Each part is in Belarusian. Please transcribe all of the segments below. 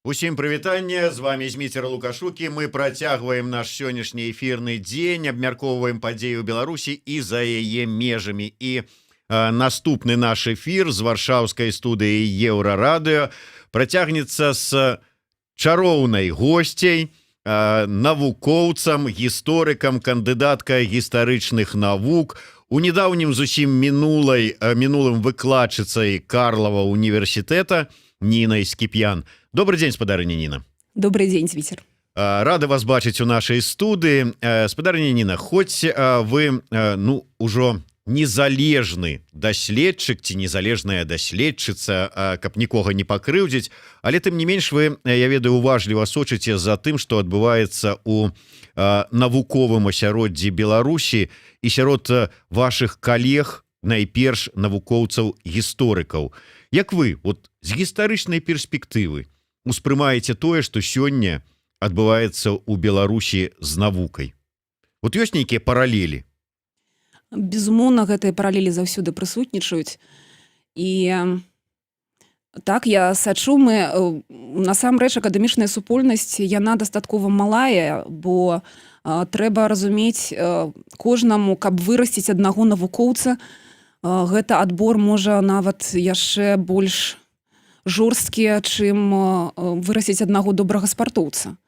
Усім прывітанне, з вами Зміцер Лукашукі. Мы працягваем наш сённяшні эфірны дзень, абмяркоўваем падзеі ў Беларусі і за яе межамі. І наступны наш эфір з варшаўскай студыі Еўрарадыё працягнецца з чароўнай госцяй, навукоўцам, гісторыкам, кандыдаткай гістарычных навук, у недаўнім зусім мінулым выкладчыцай Карлова універсітэта Ніной Скіп'ян. Добрый день, спадарыня Ніна. Добрый день, Витер. Рады вас бачыць у нашай студыі. Спадарыня Ніна, хоць вы ужо незалежны даследчык ці незалежная даследчыца, каб нікога не пакрыўдзіць, але тым не менш вы, я ведаю, уважліва сочыце за тым, што адбываецца у навуковым асяроддзі Беларусі і сярод вашых калег, найперш навукоўцаў-гісторыкаў. Як вы, з гістарычнай перспектывы, успрымаеце тое, што сёння адбываецца ў Беларусі з навукай? Ёсць нейкія паралелі? Безумоўна, гэтыя паралелі заўсёды прысутнічаюць. І так, я сачу, насамрэч, акадэмічная супольнасць, яна дастаткова малая, бо трэба разумець кожнаму, каб вырасціць аднаго навукоўца, гэта адбор можа нават яшчэ больш жорсткі, чым вырасціць аднаго добрага спартоўца.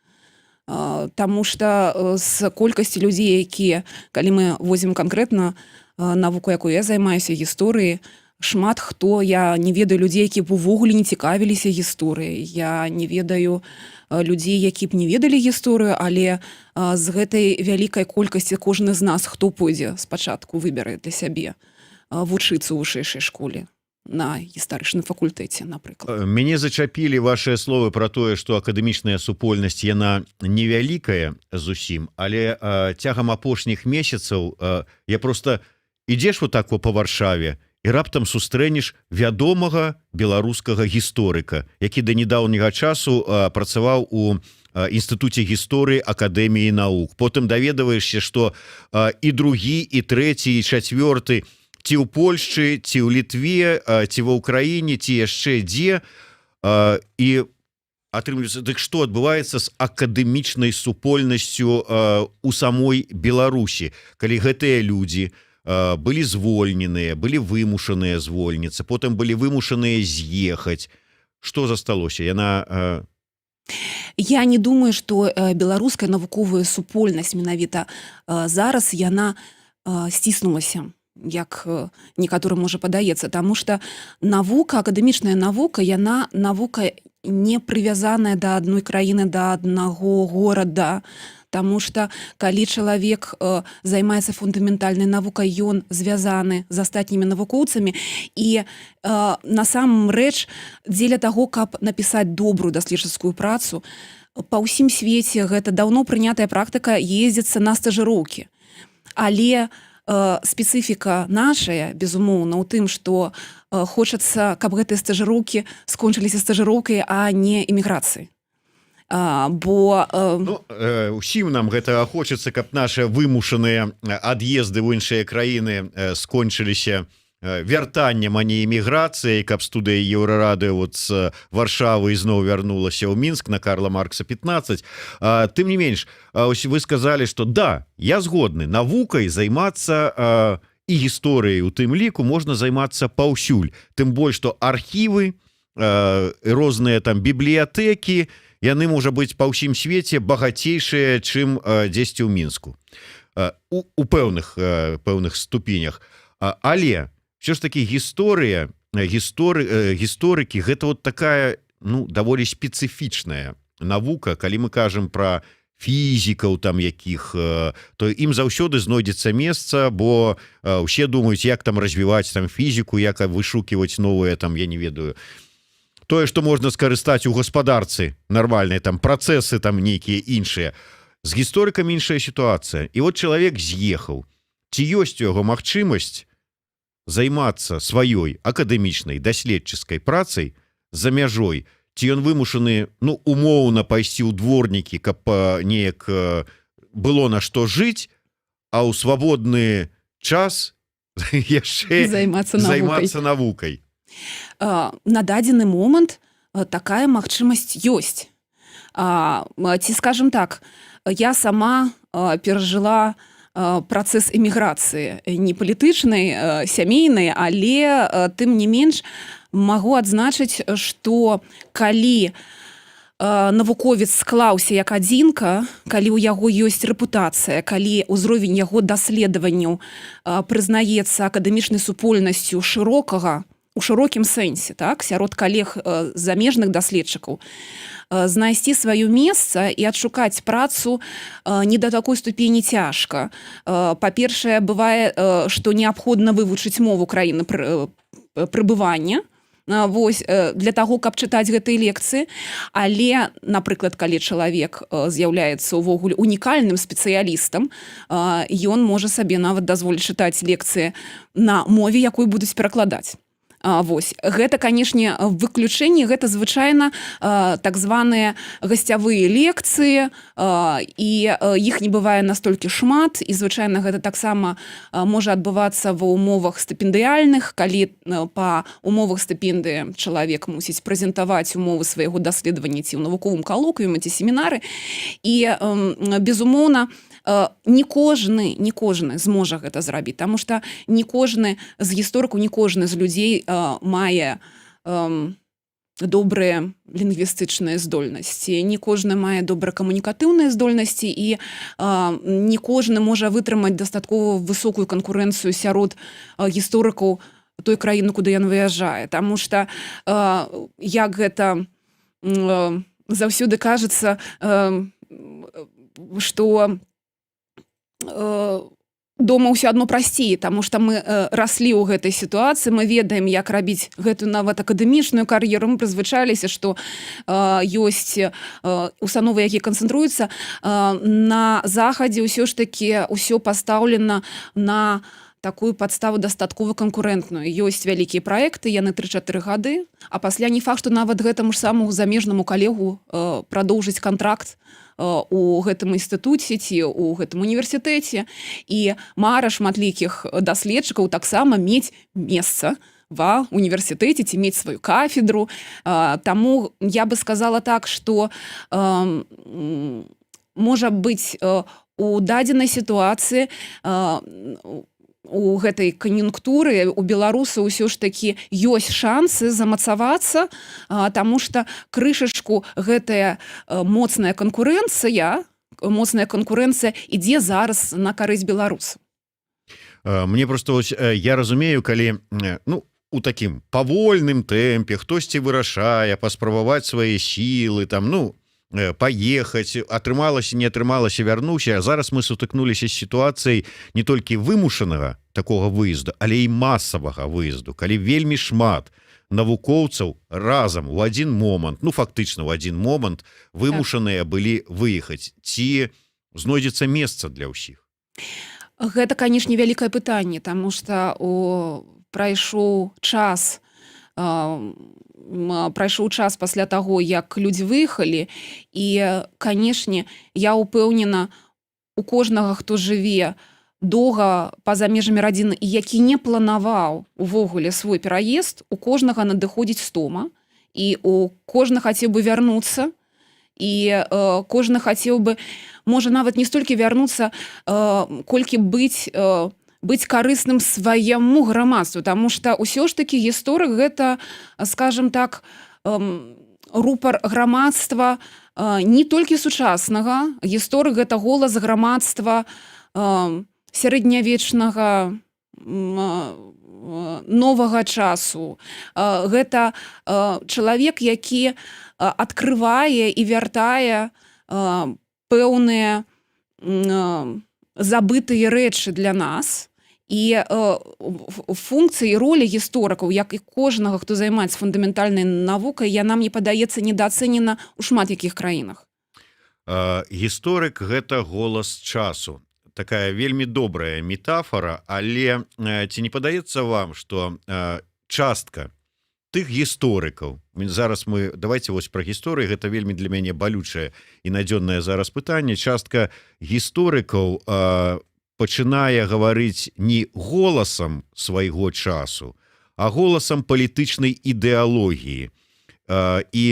Таму што з колькасці людзей, якія, калі мы возьмем канкрэтна навуку, якую я займаюся, гісторыі, шмат хто, я не ведаю людзей, які б увогуле не цікавіліся гісторыяй. Я не ведаю людзей, які б не ведалі гісторыю, але з гэтай вялікай колькасці кожны з нас, хто пойдзе спачатку, выберэ для сябе вучыцца ў вышэйшай школе на гістарычным факультэце, напрыклад. Мяне зачапілі вашыя словы пра тое, што акадэмічная супольнасць, яна невялікая зусім, але цягам апошніх месяцаў я проста ідзеш так па Варшаве і раптам сустрэнеш вядомага беларускага гісторыка, які да нядаўняга часу працаваў у Інстытуце гісторыі Акадэміі навук. Потым даведаваешся, што і другі, і трэці, і чацвёрты ці ў Польшчы, ці ў Літве, ці ва ўкраіне, ці яшчэ дзе. І атрымліваецца, дык што адбываецца з акадэмічнай супольнасцю у самой Беларусі, калі гэтыя людзі былі звольненыя, былі вымушаныя звольніцца, потым былі вымушаныя з'ехаць. Што засталося? Я не думаю, што беларуская навуковая супольнасць менавіта зараз яна сціснулася, як некаторым можа падаецца, таму што навука, акадэмічная навука, яна навука не прывязаная да адной краіны, да аднаго горада, таму што калі чалавек займаецца фундаментальнай навукай, ён звязаны з астатнімі навукоўцамі, і насамрэч дзеля таго, каб напісаць добрую даследчыцкую працу, па ўсім свеце гэта даўно прынятая практыка ездзіцца на стажыроўкі. Але спецыфіка нашая, безумоўна, у тым, што хочацца, каб гэтыя стажыроўкі скончыліся стажыроўкай, а не эміграцыяй. Усім нам гэта хочацца, каб нашы вымушаныя ад'езды ў іншыя краіны скончыліся вяртаннем, а не эміграцыяй, каб студыя Еўрарадыё з Варшавы ізноў вярнулася ў Мінск на Карла Маркса 15. Тым не менш, вы сказалі, што да, я згодны, навукай займацца і гісторыяй у тым ліку можна займацца паўсюль. Тым больш, што архівы, розныя там бібліятэкі, яны, можа быць, па ўсім свеце багацейшыя, чым дзесьці ў Мінску. У пэўных ступенях. Але все ж таки гісторыкі, гэта такая, даволі спецыфічная навука. Калі мы кажам пра фізікаў там якіх, то ім заўсёды знойдзецца месца, бо ўсе думаюць, як там развіваць там фізіку, як вышуківаць новыя там, я не ведаю, тое, што можна скарыстаць у гаспадарцы нармальныя там працэсы там нейкія іншыя. З гісторыкамі іншая сітуацыя. І чалавек з'ехаў. Ці ёсць у яго магчымасць займацца сваёй акадэмічнай даследчыцкай працай за мяжой, ці ён вымушаны, умоўна пайсці ў дворнікі, каб неяк было на што жыць, а ў свабодны час яшчэ займацца навукай. На дадзены момант такая магчымасць ёсць. Ці скажем так, я сама перажыла працэс эміграцыі не палітычнай, сямейнай, але тым не менш магу адзначыць, што калі навуковец склаўся як адзінка, калі ў яго ёсць рэпутацыя, калі ўзровень яго даследаванняў прызнаецца акадэмічнай супольнасцю у шырокім сэнсе, так, сярод калег замежных даследчыкаў, знайсці сваё месца і адшукаць працу не да такой ступені цяжка. Па-першае, бывае, што неабходна вывучыць мову краіны прыбывання, для таго, каб чытаць гэтыя лекцыі, але, напрыклад, калі чалавек з'яўляецца ўвогуле унікальным спецыялістам, ён можа сабе нават дазволіць чытаць лекцыі на мове, якой будуць перакладаць. Гэта, канешне, выключэнні, гэта звычайна так званыя гасцявыя лекцыі, і іх не бывае настолькі шмат, і звычайна гэта таксама можа адбывацца ва ўмовах стыпендыяльных, калі па умовах стыпендыі чалавек мусіць прэзентаваць умовы свайго даследавання ці ў навуковым калоквіуме ці семінары, і, безумоўна, не кожны зможа гэта зрабіць, таму што не кожны з гісторыкаў, не кожны з людзей мае добрыя лінгвістычныя здольнасці, не кожны мае добра камунікатыўныя здольнасці, і не кожны можа вытрымаць дастаткова высокую канкурэнцыю сярод гісторыкаў той краіны, куды ён выязджае. Таму што, як гэта заўсёды кажацца, што дома ўсё адно прасцей, таму што мы раслі ў гэтай сітуацыі, мы ведаем, як рабіць гэтую нават акадэмічную кар'еру, мы прызвычаліся, што ёсць установы, якія канцэнтруюцца на захадзе, ўсё ж такі ўсё пастаўлена на такую падставу дастаткова канкурэнтную. Ёсць вялікія праекты, яны 3-4 гады, а пасля не факт, што нават гэтаму ж самому замежнаму калегу прадоўжыць кантракт у гэтым інстытуце ці ў гэтым універсітэце, і мара шматлікіх даследчыкаў таксама мець месца ва універсітэце ці мець сваю кафедру. Таму я бы сказала так, што можа быць у дадзенай сітуацыі у гэтай кан'юнктуры у беларусаў ўсё ж такі ёсць шансы замацавацца, таму што крышачку гэтая моцная канкурэнцыя ідзе зараз на карысць беларусаў. Мне просто я разумею, калі у такім павольным тэмпе хтосьці вырашае паспрабаваць свае сілы, там, паехаць, атрымалася, не атрымалася, вярнуўся. А зараз мы сутыкнуліся з сітуацыяй не толькі вымушанага такога выезду, але і масавага выезду, калі вельмі шмат навукоўцаў разам у адзін момант, фактычна ў адзін момант вымушаныя былі выехаць. Ці знойдзецца месца для ўсіх? Гэта, канешне, вялікае пытанне, таму што прайшоў час пасля таго, як людзі выехалі, і, канешне, я ўпэўнена, у кожнага, хто жыве доўга па-за межамі радзіны і які не планаваў увогуле свой пераезд, у кожнага надыходзіць стома, і у кожны хацеў бы вярнуцца, і кожны хацеў бы, можа, нават не столькі вярнуцца, колькі быць карысным свайму грамадству, таму што ўсё ж такі гісторык гэта, скажем так, рупар грамадства не толькі сучаснага, гісторык гэта голас грамадства сярэднявечнага, новага часу. Гэта чалавек, які адкрывае і вяртае пэўныя забытыя рэчы для нас, і функцыі, ролі гісторыкаў, як і кожнага, хто займаецца фундаментальнай навукай, яна, мне падаецца, недаацэнена ў шмат якіх краінах. Гісторык – гэта голас часу. Такая вельмі добрая метафора, але ці не падаецца вам, што частка тых гісторыкаў, давайте пра гісторыі, гэта вельмі для мяне балючае і надзённае зараз пытанне, частка гісторыкаў пачынае гаварыць не голасам свайго часу, а голасам палітычнай ідэалогіі. і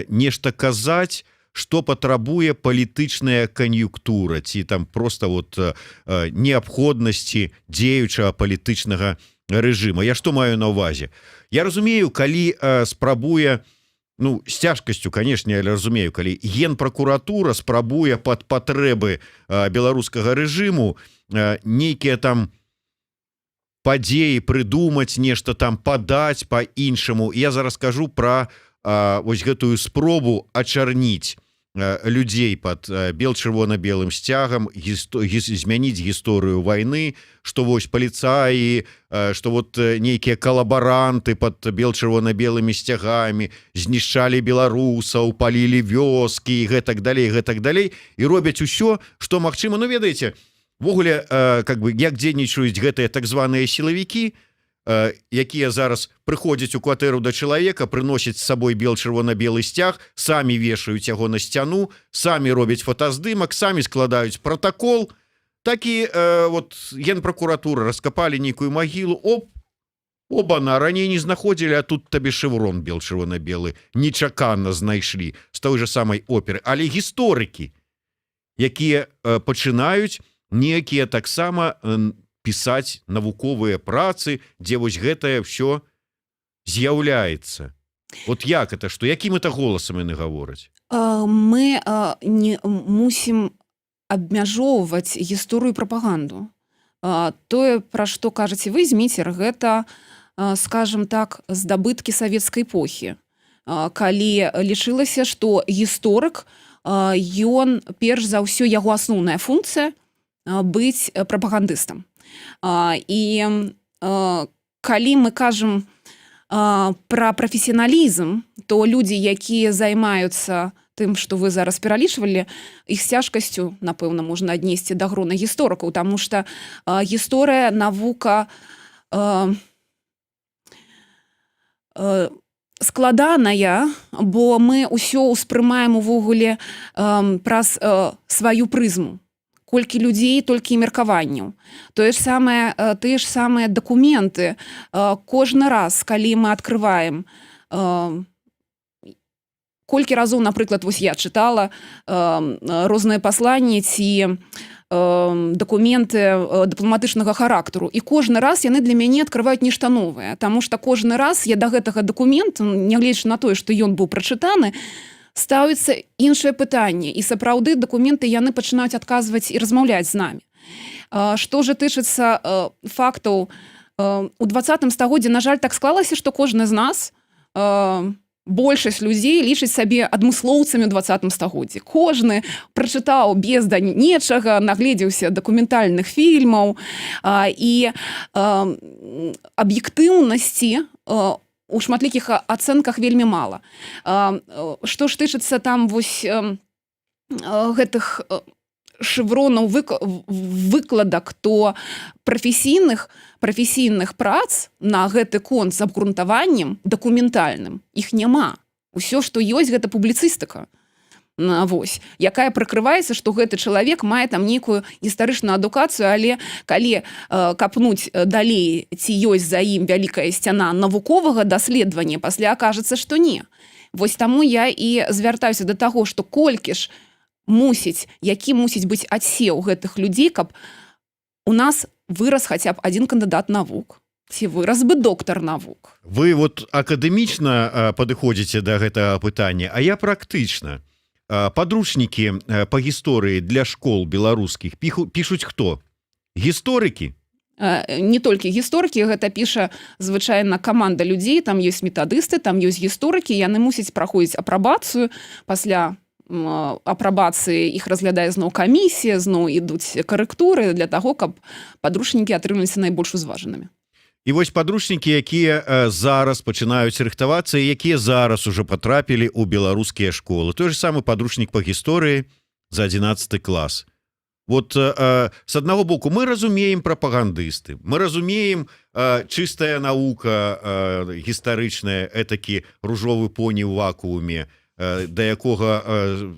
нешта казаць, што патрабуе палітычная кан'юнктура ці там просто вот неабходнасці дзеючага палітычнага рэжыма. Я што маю на ўвазе? Я разумею, калі спрабуе, ну, з цяжкасцю, канешне, але разумею, калі генпракуратура спрабуе пад патрэбы беларускага рэжыму нейкія там падзеі прыдумаць, нешта там падаць па-іншаму. Я зараз кажу пра вось гэтую спробу ачарніць людзей под бел-чырвона-белым сцягам, змяніць гісторыю вайны, што вось паліцаі, што вот нейкія калабаранты под бел-чырвона-белымі сцягамі знішчалі беларусаў, палілі вёскі і гэтак далей, і робяць усё, што магчыма. Ну, ведаеце, ввогуле, как бы, як дзейнічаюць гэтыя так званыя сілавікі, якія зараз прыходзяць у кватэру да чалавека, прыносяць з сабой бел-чырвона-белы сцяг, самі вешаюць яго на сцяну, самі робяць фотаздымак, самі складаюць протакол. Так і вот генпракуратура раскапалі нейкую магілу, оба-на, раней не знаходзілі, а тут табе шэврон бел-чырвона-белы нечакана знайшлі з той же самай оперы. Але гісторыкі, якія пачынаюць некія таксама пісаць навуковыя працы, дзе вось гэтае ўсё з'яўляецца. Вот як это, што якім это голасам яны гавораць? Мы не мусім абмяжоўваць гісторыю прапаганду. Тое, пра што кажаце вы, Зміцер, гэта, скажем так, здабыткі савецкай эпохі. Калі лічылася, што гісторык, ён, перш за ўсё, яго асноўная функцыя быць прапагандыстам. І калі мы кажам пра прафесіяналізм, то людзі, якія займаюцца тым, што вы зараз пералічвалі, іх з цяжкасцю, напэўна, можна аднесці да грона гісторыкаў, таму што гісторыя, навука складаная, бо мы ўсё ўспрымаем увогуле праз сваю прызму. Колькі людзей, толькі і меркаванняў. Тыя ж самыя дакументы. Кожны раз, калі мы адкрываем, колькі разоў, напрыклад, вось я чытала розныя пасланні ці дакументы дыпламатычнага характару. І кожны раз яны для мяне адкрываюць нешта новае. Таму што кожны раз я да гэтага дакументу, нягледзячы на тое, што ён быў прачытаны, ставіцца іншае пытанне. І сапраўды дакументы яны пачынаюць адказваць і размаўляць з намі. Што ж тычыцца фактаў, у 20 стагоддзі, на жаль, так склалася, што кожны з нас, большасць людзей лічыць сабе адмыслоўцамі ў 20 стагоддзі. Кожны прачытаў без нечага, нагледзеўся дакументальных фільмаў, і аб'ектыўнасці у шматлікіх ацэнках вельмі мала. Што ж тычыцца там вось гэтых шэвронаў выкладак, то прафесійных прац на гэты конт з абгрунтаваннем дакументальным іх няма. Усё, што ёсць, гэта публіцыстыка. Вось, якая прыкрываецца, што гэты чалавек мае там нейкую гістарычную адукацыю, але калі капнуць далей, ці ёсць за ім вялікая сцяна навуковага даследавання, пасля акажацца, што не. Вось таму я і звяртаюся да таго, што колькі ж які мусіць быць адсеў гэтых людзей, каб у нас вырас хаця б адзін кандыдат навук, ці вырас бы доктар навук. Вы вот акадэмічна падыходзіце да гэтага пытання, а я практычна. Падручнікі па гісторыі для школ беларускіх пішуць хто? Гісторыкі? Не толькі гісторыкі, гэта піша звычайна каманда людзей, там ёсць метадысты, там ёсць гісторыкі, яны мусяць праходзіць апрабацыю, пасля апрабацыі іх разглядае зноў камісія, зноў ідуць карэктуры для таго, каб падручнікі атрымаліся найбольш узважанымі. І вось падручнікі, якія зараз пачынаюць рыхтавацца і якія зараз ужо патрапілі ў беларускія школы. Той же самы падручнік па гісторыі за 11 клас. Вот с аднаго боку мы разумеем прапагандысты, мы разумеем чыстая навука гістарычная, этакі ружовы поні ў вакууме, да якога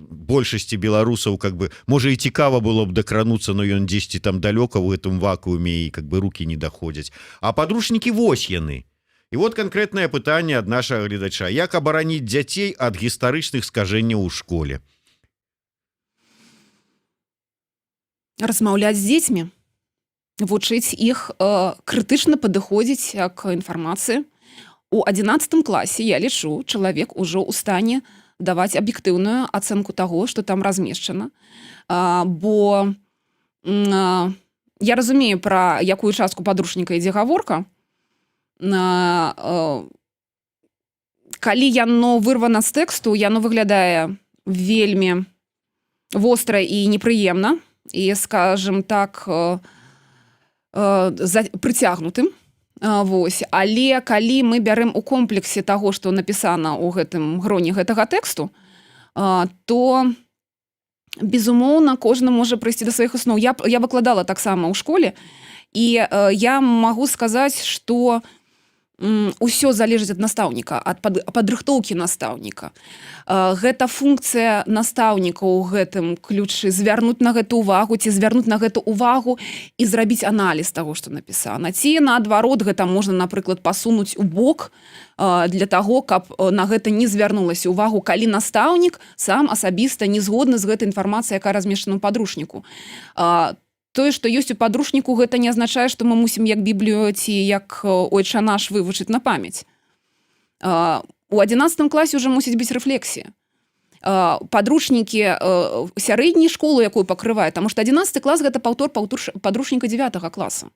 большасці беларусаў как бы можа і цікава было б дакрануцца, но ён дзесьці там далёка ў гэтым вакууме і как бы рукі не даходзяць. А падручнікі вось яны. І вот канкрэтнае пытанне ад нашага гледача: як абараніць дзяцей ад гістарычных скажэнняў у школе? Размаўляць з дзецьмі, вучыць іх крытычна падыходзіць к інфармацыі. У 11 класе, я лічу, чалавек ужо ў стане даваць аб'ектыўную ацэнку таго, што там размешчана. Бо я разумею, пра якую частку падручніка ідзе гаворка. Калі яно вырвана з тэксту, яно выглядае вельмі востра і непрыемна, і, скажем так, прыцягнутым. Вось. Але калі мы бярем у комплексе таго, што напісана ў гэтым гроні гэтага тэксту, то, безумоўна, кожны можа прыйсці да сваіх асноў. Я выкладала таксама ў школе, і я магу сказаць, што усё залежыць ад настаўніка, ад падрыхтоўкі настаўніка. Гэта функцыя настаўніка ў гэтым ключы звярнуць на гэту ўвагу, ці звярнуць на гэту ўвагу і зрабіць аналіз таго, што напісана. Ці наадварот, гэта можна, напрыклад, пасунуць у бок для таго, каб на гэта не звярнулася ўвагу, калі настаўнік сам асабіста не згодны з гэтай інфармацыяй, якая размешчана ў падручніку. Тое, што ёсць у падручніку, гэта не азначае, што мы мусім як Біблію ці як ойча наш вывучыць на памяць. У 11 класе ўжо мусіць быць рэфлексія. Падручнікі сярэдняй школы, якую пакрывае, таму што 11 клас гэта паўтор падручніка 9 класа.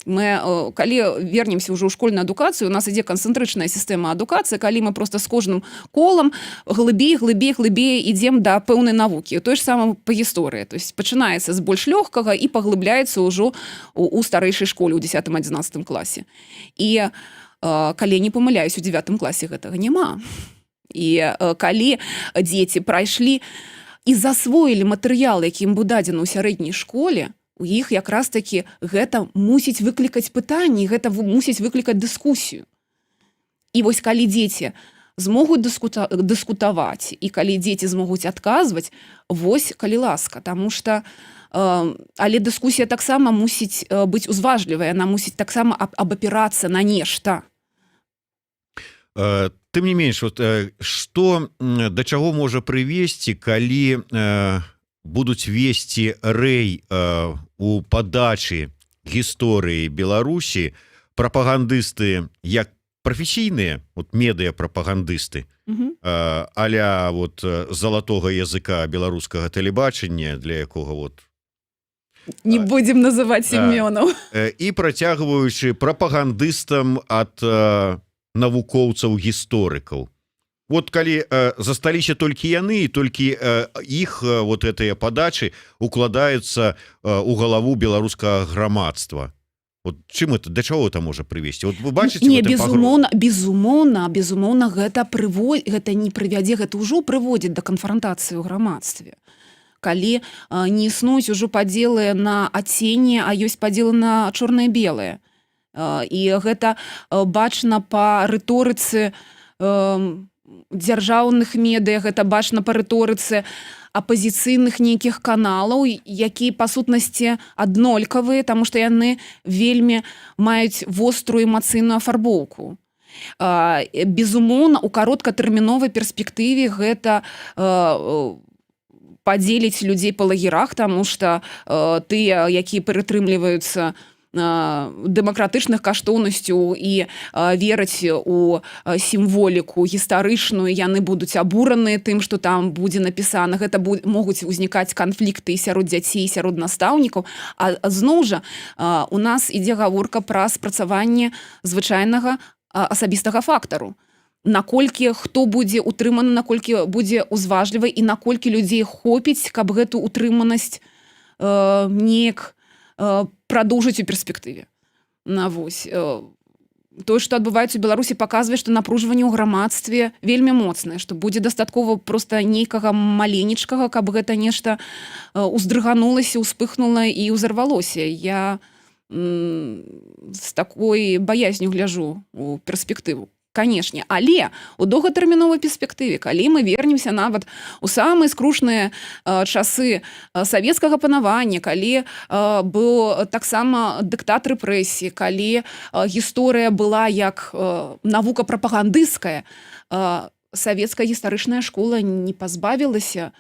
Мы, калі вернемся ўжо ў школьную адукацыю, у нас ідзе канцэнтрычная сістэма адукацыі, калі мы проста з кожным колам глыбей ідзем да пэўнай навукі. Тое ж самае па гісторыі. То есть пачынаецца з больш лёгкага і паглыбляецца ўжо у старэйшай школе ў 10-11 класе. І калі не памыляюсь, у 9 класе гэтага няма. І калі дзеці прайшлі і засвоілі матэрыял, які ім быў дадзены ў сярэдняй школе, у іх якраз такі гэта мусіць выклікаць пытанні, гэта мусіць выклікаць дыскусію. І вось калі дзеці змогуць дыскутаваць, і калі дзеці змогуць адказваць, вось калі ласка, таму што але дыскусія таксама мусіць быць узважлівая, яна мусіць таксама абапірацца на нешта. Тым не менш, што да чаго можа прывесці, калі будуць весці рэй у падачы гісторыі Беларусі прапагандысты як прафесійныя, медыа-прапагандысты, а-ля залатога языка беларускага тэлебачання, для якога не будзем называць імёнаў. І працягваючы прапагандыстам ад навукоўцаў-гісторыкаў. Калі засталіся толькі яны, толькі іх гэтыя падачы укладаюцца ў галаву беларускага грамадства. Чым это, да чаго это можа прывесці? Вы бачыце? Не, безумоўна, гэта не прывядзе, гэта ўжо прыводзіць да канфрантацыі ў грамадстве. Калі не існуюць ужо падзелы на адценні, а ёсць падзелы на чорнае-белае. І гэта бачна па рыторыцы дзяржаўных медыа, гэта бачна па рыторыцы апазіцыйных нейкіх каналаў, якія па сутнасці аднолькавыя, таму што яны вельмі маюць вострую эмацыйную афарбоўку. Безумоўна, у кароткатэрміновай перспектыве гэта падзеліць людзей па лагерах, таму што тыя, якія прытрымліваюцца дэмакратычных каштоўнасцяў і вераць у сімволіку гістарычную, яны будуць абураныя тым, што там будзе напісана. Гэта могуць узнікаць канфлікты сярод дзяцей, сярод настаўнікаў. А зноў жа, у нас ідзе гаворка пра спрацаванне звычайнага асабістага фактару. Наколькі хто будзе утрыманы, наколькі будзе узважлівай і наколькі людзей хопіць, каб гэту утрыманасць неяк прадоўжыць у перспектыве. Тое, што адбываецца ў Беларусі, паказвае, што напружванне ў грамадстве вельмі моцнае, што будзе дастаткова проста нейкага маленечкага, каб гэта нешта уздрыганулася, успыхнула і ўзарвалося. Я з такой баязню гляджу у перспектыву. канешне, але у доўгатэрміновай перспектыве, калі мы вернемся нават у самыя скрушныя часы савецкага панавання, калі быў таксама дыктат рэпрэсій, калі гісторыя была як навука прапагандысцкая, савецкая гістарычная школа не пазбавілася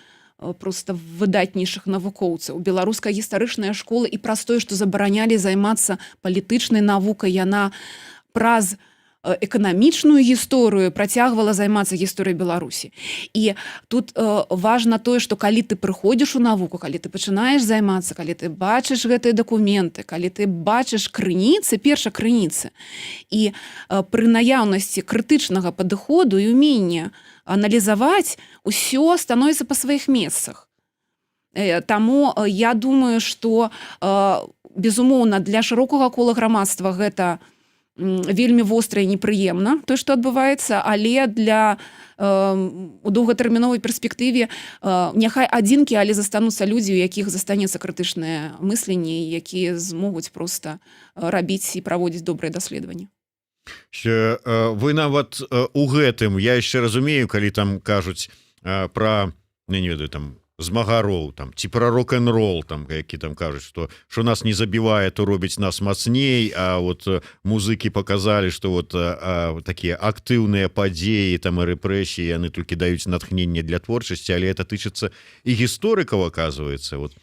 просто выдатнейшых навукоўцаў. Беларуская гістарычная школа і праз тое, што забаранялі займацца палітычнай навукай, яна праз эканамічную гісторыю працягвала займацца гісторыяй Беларусі. І тут важна тое, што калі ты прыходзіш у навуку, калі ты пачынаеш займацца, калі ты бачыш гэтыя дакументы, калі ты бачыш крыніцы, перша крыніцы, і пры наяўнасці крытычнага падыходу і умення аналізаваць, усё становіцца па сваіх месцах. Таму я думаю, што, безумоўна, для шырокага кола грамадства гэта вельмі востра і непрыемна, тое, што адбываецца, але для у доўгатэрміновай перспектыве няхай адзінкі, але застануцца людзі, у якіх застанецца крытычнае мысленне, якія змогуць проста рабіць і праводзіць добрыя даследаванні. Вы нават у гэтым, я яшчэ разумею, калі там кажуць пра, не ведаю, там змагароў, там ці пра рок-н-рол, там які там кажуць, што нас не забівае, то робіць нас мацней, а вот музыкі паказалі, што вот такія актыўныя падзеі там і рэпрэсіі, яны толькі даюць натхненне для творчасці, але это тычыцца і гісторыкаў, аказваецца, вот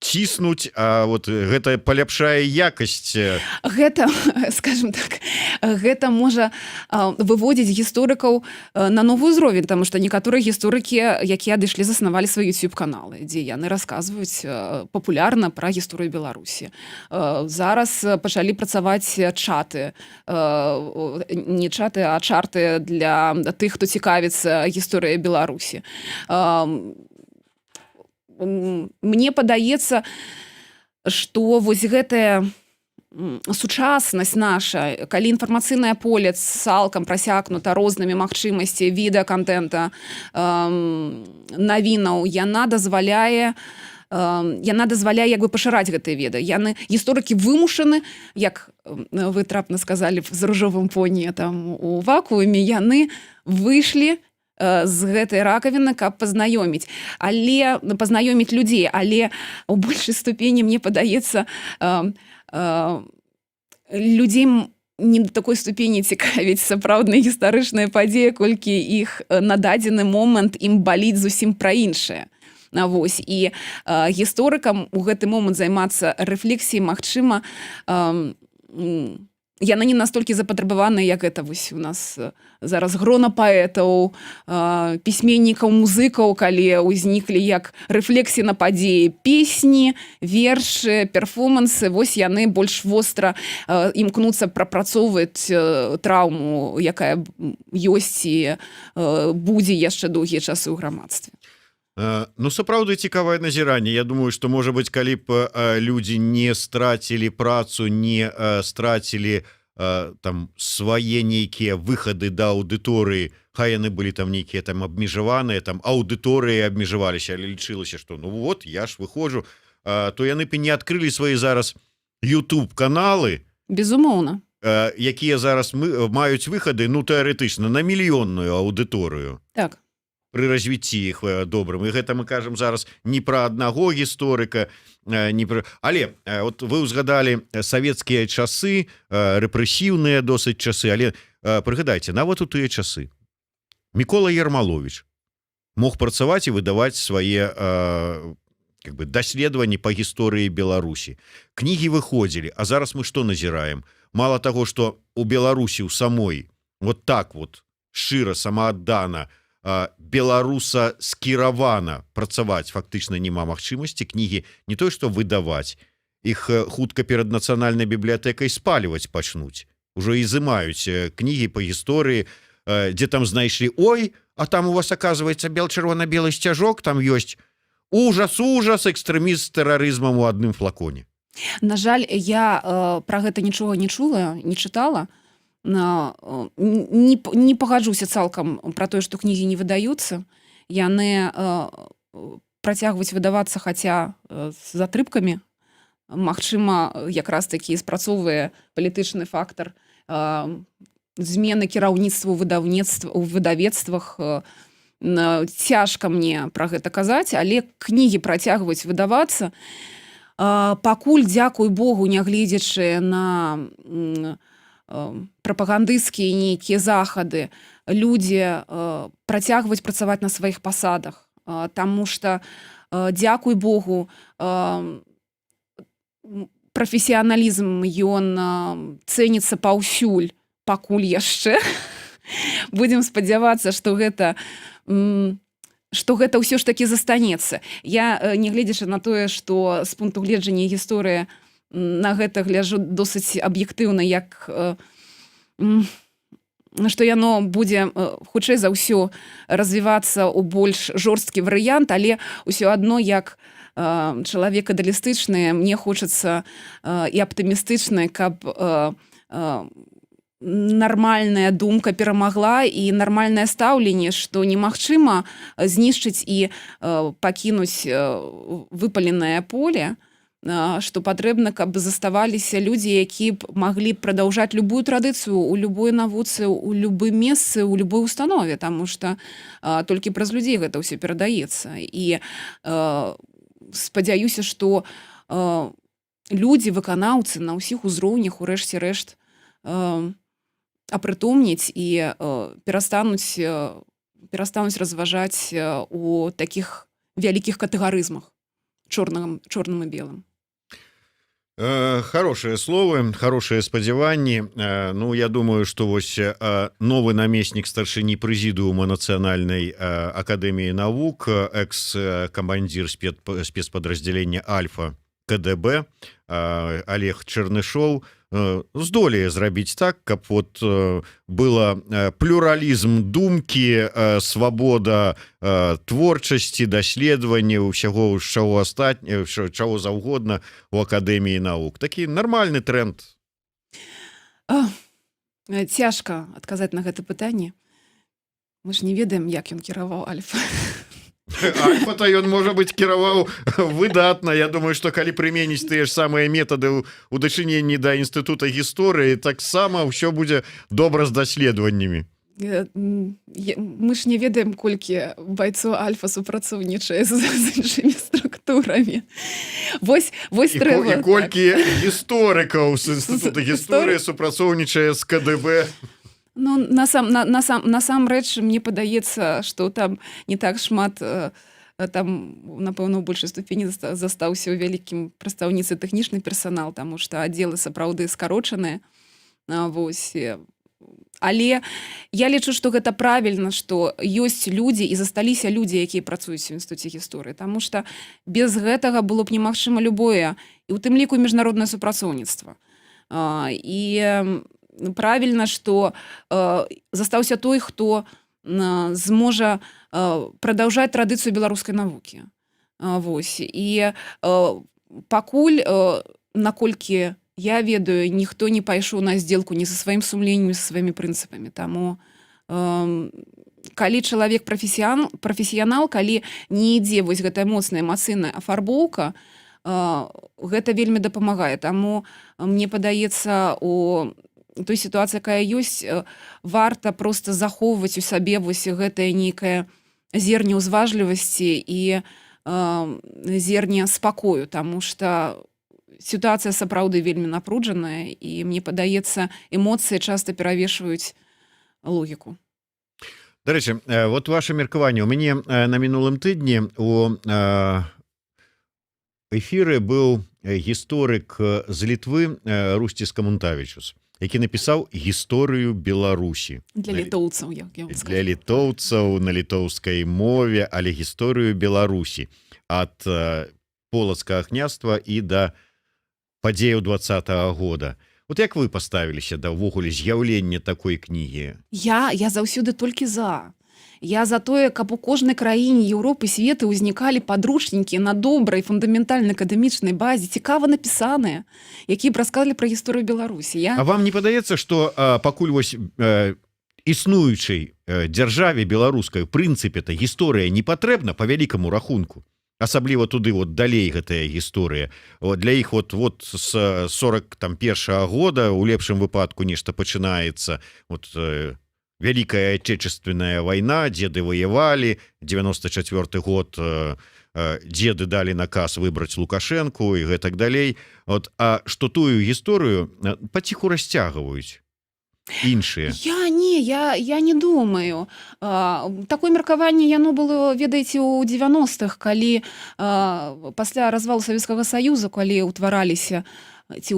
ціснуць, а вот гэта паляпшае якасць. Гэта, скажем так, гэта можа выводзіць гісторыкаў на новы ўзровень, таму што некаторыя гісторыкі, якія адышлі, заснавалі свае YouTube-каналы, дзе яны расказваюць папулярна пра гісторыю Беларусі. Зараз пачалі працаваць чаты, не чаты, а чарты для тых, хто цікавіцца гісторыяй Беларусі. Мне падаецца, што вось гэтая сучаснасць наша, калі інфармацыйнае поле цалкам прасякнута рознымі магчымасці відэакантэнта, навінаў, яна дазваляе як бы пашыраць гэтыя веды. Гісторыкі вымушаны, як вы трапна сказалі з ружовым поні там у вакууме, яны выйшлі з гэтай ракавіны, каб пазнаёміць людзей, але у большай ступені, мне падаецца, людзей не да такой ступені цікавіць сапраўдныя гістарычныя падзеі, колькі іх на дадзены момант ім баліць зусім пра іншае. Вось. І гісторыкам у гэты момант займацца рэфлексіяй, магчыма, яны не настолькі запатрабаваныя, як гэта вось у нас зараз грона паэтаў, пісьменнікаў, музыкаў, калі ўзніклі як рэфлексіі на падзеі, песні, вершы, перформансы, вось яны больш востра імкнуцца прапрацоўваць траўму, якая ёсць і будзе яшчэ доўгія часы ў грамадстве. Ну, сапраўды цікавае назіранне. Я думаю, што, можа быць, калі б людзі не страцілі працу, не страцілі там свае нейкія выхады да аўдыторыі, хай яны былі там нейкія там абмежаваныя, там аўдыторыі абмежаваліся, але лічылася, што ну вот, я ж выходжу, то яны б не адкрылі свае зараз YouTube-каналы, безумоўна, якія зараз маюць выхады, ну, тэарэтычна, на мільённую аўдыторыю. Так. Пры развіцці іх добрым. І гэта мы кажам зараз не пра аднаго гісторыка, але вот вы ўзгадалі савецкія часы, рэпрэсіўныя досыць часы, але прыгадайце, нават у тыя часы Мікола Ярмаловіч мог працаваць і выдаваць свае даследаванні па гісторыі Беларусі. Кнігі выходзілі, а зараз мы што назіраем? Мала таго, што у Беларусі ў самой вот так вот шчыра, самааддана, беларуса скіравана працаваць фактычна няма магчымасці, кнігі не тое што выдаваць, іх хутка перад нацыянальнай бібліятэкай спальваць пачнуць, ужо ізымаюць кнігі па гісторыі, дзе там знайшлі, ой, а там у вас оказывается бел-чырвона-белы сцяжок, там ёсць ужас, экстрэміст з тэрарызмам у адным флаконе. На жаль, я пра гэта нічога не чула, не чытала. Не пагаджуся цалкам пра тое, што кнігі не выдаюцца. Яны працягваюць выдавацца, хаця з затрыбкамі. Магчыма, якраз такі спрацоўвае палітычны фактар змены кіраўніцтва ў выдавецтвах. Цяжка мне пра гэта казаць, але кнігі працягваюць выдавацца. Пакуль, дзякуй Богу, нягледзячы на прапагандысцкія нейкія захады, людзі працягваюць працаваць на сваіх пасадах, таму што, дзякуй Богу, прафесіяналізм ён цэніцца паўсюль, пакуль яшчэ. Будзем спадзявацца, што гэта ўсё ж такі застанецца. Я, нягледзячы на тое, што з пункту гледжання гісторыі на гэта гляджу досыць аб'ектыўна, як што яно будзе хутчэй за ўсё развівацца ў больш жорсткі варыянт, але ўсё адно як чалавек ідэалістычны, мне хочацца і аптымістычны, каб нармальная думка перамагла і нармальнае стаўленне, што немагчыма знішчыць і пакінуць выпаленае поле, што патрэбна, каб заставаліся людзі, які б маглі прадаўжаць любую традыцыю ў любой навуцы, у любым месцы, у любой установе, таму што толькі праз людзей гэта ўсё перадаецца. І спадзяюся, што людзі, выканаўцы на ўсіх узроўнях, урэшце рэшт, апрытомніць і перастануць разважаць у такіх вялікіх катэгарызмах чорным і белым. Хорошие словы, хорошие спадзяванні. Ну, я думаю, што вось новы намеснік старшыні прэзідыума Нацыянальнай акадэміі навук, экс-камандзір спецпадраздзялення Альфа КДБ Олег Чернышов здолее зрабіць так, каб вот было плюралізм думкі, свабода творчасці, даследавання, ўсяго чаго заўгодна у акадэміі навук. Такі нармальны тренд. Цяжка адказаць на гэта пытанне. Мы ж не ведаем, як ён кіраваў Альфа. Альфа-то ён, можа быць, кіраваў выдатна. Я думаю, што калі прыменіць тыя ж самыя метады ў дачыненні да інстытута гісторыі, таксама ўсё будзе добра з даследаваннямі. Мы ж не ведаем, колькі байцоў Альфа супрацоўнічае з іншымі структурамі. Вось трэба. І колькі гісторыкаў з інстытута гісторыі супрацоўнічае з КДБ. Ну, насамрэч, мне падаецца, што там не так шмат, там, напэўна, у большай ступені застаўся ў вялікім прадстаўніцтве тэхнічны персанал, таму што аддзелы сапраўды скарочаныя. Але я лічу, што гэта правільна, што ёсць людзі і засталіся людзі, якія працуюць у інстытуце гісторыі, таму што без гэтага было б немагчыма любое, і ў тым ліку міжнароднае супрацоўніцтва. І правільна, што застаўся той, хто зможа прадаўжаць традыцыю беларускай навукі. І пакуль, наколькі я ведаю, ніхто не пайшоў на здзелку ні са сваім сумленнем, ні са сваімі прынцыпамі. Таму калі чалавек прафесіянал, калі не ідзе вось гэтая моцная эмацыйная афарбоўка, гэта вельмі дапамагае. Таму мне падаецца, у той сітуацыі, якая ёсць, варта проста захоўваць у сабе вось гэтае нейкае зерне ўзважлівасці і зерне спакою, таму што сітуацыя сапраўды вельмі напружаная, і мне падаецца, эмоцыі часта перавешваюць логіку. Дарэчы, вот ваше меркаванне. У мяне на мінулым тыдні у эфіры быў гісторык з Літвы Русціс Камунтавічус, які напісаў гісторыю Беларусі. Для літоўцаў, як я вам скажу. Для літоўцаў на літоўскай мове, але гісторыю Беларусі ад полацкага княства і да падзеяў 20-го года. Вот як вы паставіліся да ўвогуле з'яўлення такой кнігі? Я заўсёды толькі за. Я за тое, каб у кожнай краіне Еўропы, свету ўзнікалі падручнікі на добрай фундаментальнай акадэмічнай базе, цікава напісаныя, якія б расказалі пра гісторыю Беларусі. А вам не падаецца, што пакуль вось існуючай дзяржаве беларускай, у прынцыпе-то гісторыя не патрэбна па вялікаму рахунку? асабліва туды вот далей гэтая гісторыя для іх вот с 41-го года у лепшым выпадку нешта пачынаецца вот Великая Отечественная война, деды воевали, 94 год деды дали наказ выбраць Лукашенко і гэтак далей. Вот, а што тую гісторыю паціху расцягваюць іншыя. Я не думаю. Такое меркаванне яно было, ведаеце, у 90-х, калі пасля развалу Савецкага Саюза, калі ўтвараліся ці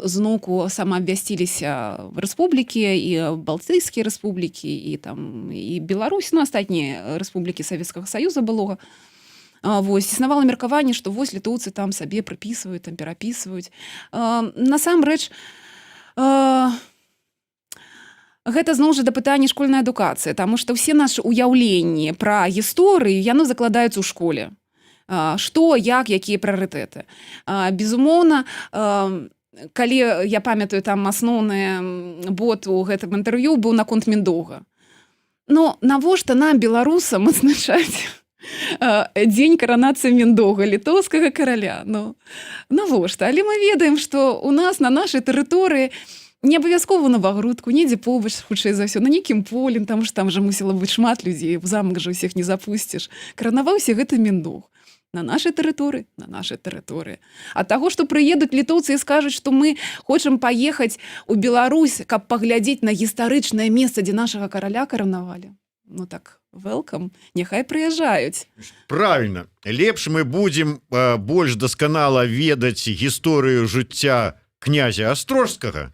зноўку самаабвясціліся рэспублікі і балтыйскія рэспублікі і Беларусь, ну астатнія рэспублікі Савецкага Саюза былога. Вось існавала меркаванне, што вось літоўцы там сабе прыпісваюць, там перапісваюць. Насамрэч, гэта зноў жа да пытання школьнай адукацыі, таму што ўсе нашы ўяўленні пра гісторыю яны закладаюцца ў школе. Што, як, якія прыярытэты. Безумоўна, калі я памятаю, там асноўны бот у гэтым інтэрв'ю быў наконт Міндоўга. Но навошта нам, беларусам, адзначаць дзень каранацыі Міндоўга, літоўскага караля? Ну, навошта? Але мы ведаем, што у нас на нашай тэрыторыі не абавязкова Новагрудку, недзе побач, хутчэй за ўсё, на нейкім полі, таму што там жа мусіла быць шмат людзей, в замак жа ўсіх не запусціш. Каранаваўся гэты Міндоўг. На нашай тэрыторыі. Ад таго, што прыедуць літоўцы і скажуць, што мы хочам паехаць у Беларусь, каб паглядзець на гістарычнае месца, дзе нашага караля каранавалі. Ну так, welcome, няхай прыязджаюць. Правильно. Лепш мы будзем больш дасканала ведаць гісторыю жыцця князя Астрожскага.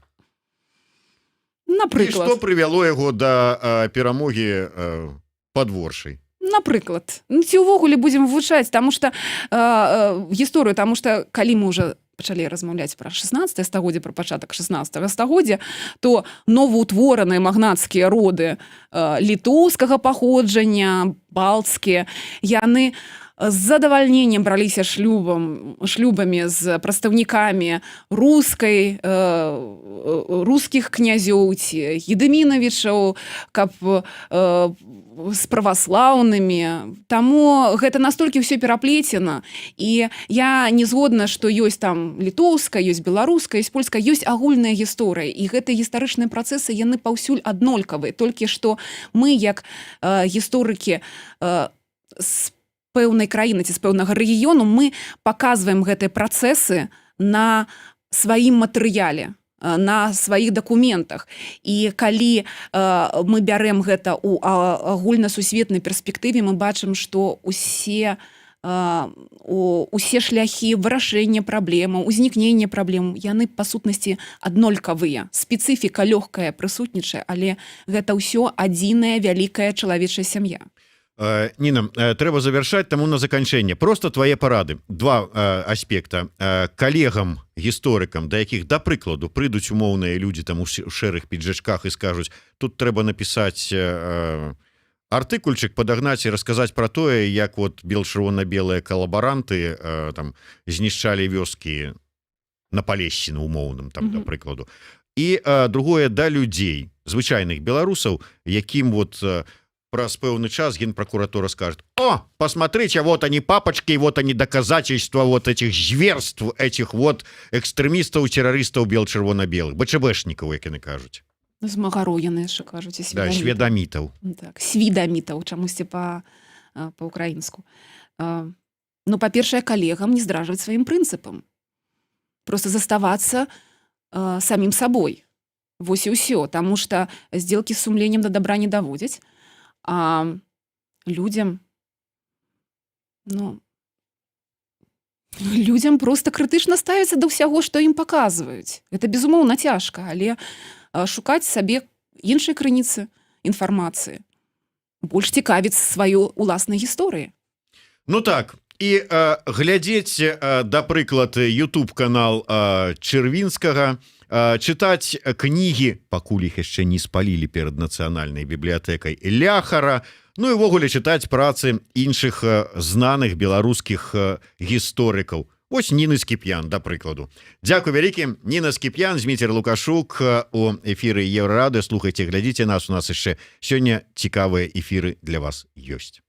Напрыклад. І што прывяло яго да перамогі падворшай. Напрыклад, ці ўвогуле будзем вывучаць, таму што гісторыю, таму што калі мы ўжо пачалі размаўляць пра 16 стагоддзе, пра пачатак 16 стагоддзя, то новаўтвораныя магнацкія роды літоўскага паходжання, балтскія, яны з задавальненнем браліся шлюбамі з прадстаўнікамі рускіх князёў ці Гедымінавічаў, каб з праваслаўнымі. Таму гэта настолькі ўсё пераплецена. І я не згодна, што ёсць там літоўская, ёсць беларуская, ёсць польская, ёсць агульная гісторыя. І гэтыя гістарычныя працэсы, яны паўсюль аднолькавыя. Толькі што мы, як гісторыкі з пэўнай краіны ці з пэўнага рэгіёну, мы паказваем гэтыя працэсы на сваім матэрыяле, на сваіх дакументах. І калі мы бярем гэта ў агульнасусветнай перспектыве, мы бачым, што усе шляхі вырашэння праблемаў, узнікнення праблем, яны па сутнасці аднолькавыя. Спецыфіка лёгкая прысутнічае, але гэта ўсё адзіная вялікая чалавечая сям'я. Ніна, трэба завяршаць, таму на заканчэнне. Просто твае парады. Два аспекта. Калегам, гісторыкам, да якіх, да прыкладу, прыйдуць умоўныя людзі там у шэрых піджачках і скажуць, тут трэба напісаць артыкульчык, падагнаць і расказаць пра тое, як вот бел-чырвона-белыя калабаранты там знішчалі вёскі на Палешчыну умоўным, там, да прыкладу. І другое, да людзей, звычайных беларусаў, якім вот праз пэўны час генпрокуратура скажет: о, посмотрите, вот они папочки, вот они доказательства вот этих зверств, этих вот экстремистов, террористов бел-чырвона-белых, БЧБшников, як яны кажуць. Змагароў яны яшчэ кажуць, і Да, сведамітаў. Так, сведамітаў, чамусьці па-украінску. Ну, па-першае, калегам не здражваць сваім прынцыпам. Просто заставацца самім сабой. Вось і ўсё, таму што здзелкі з сумленнем да добра не даводзяць. А людзям, людзям просто крытычна ставіцца да ўсяго, што ім паказваюць. Гэта, безумоўна, цяжка, але шукаць сабе іншай крыніцы інфармацыі, больш цікавіць сваёй уласнай гісторыі. Ну так, і глядзець, да прыклад, YouTube-канал Чырвінскага, чытаць кнігі, пакуль іх яшчэ не спалілі перад нацыянальнай бібліятэкай, Ляхара, ну і ввогуле чытаць працы іншых знаных беларускіх гісторыкаў. Вось Ніны Скіп'ян, да прыкладу. Дзякуй вялікі. Ніна Скіп'ян, Зміцер Лукашук у эфіры Еўрарады. Слухайце, глядзіце нас, у нас яшчэ сёння цікавыя эфіры для вас ёсць.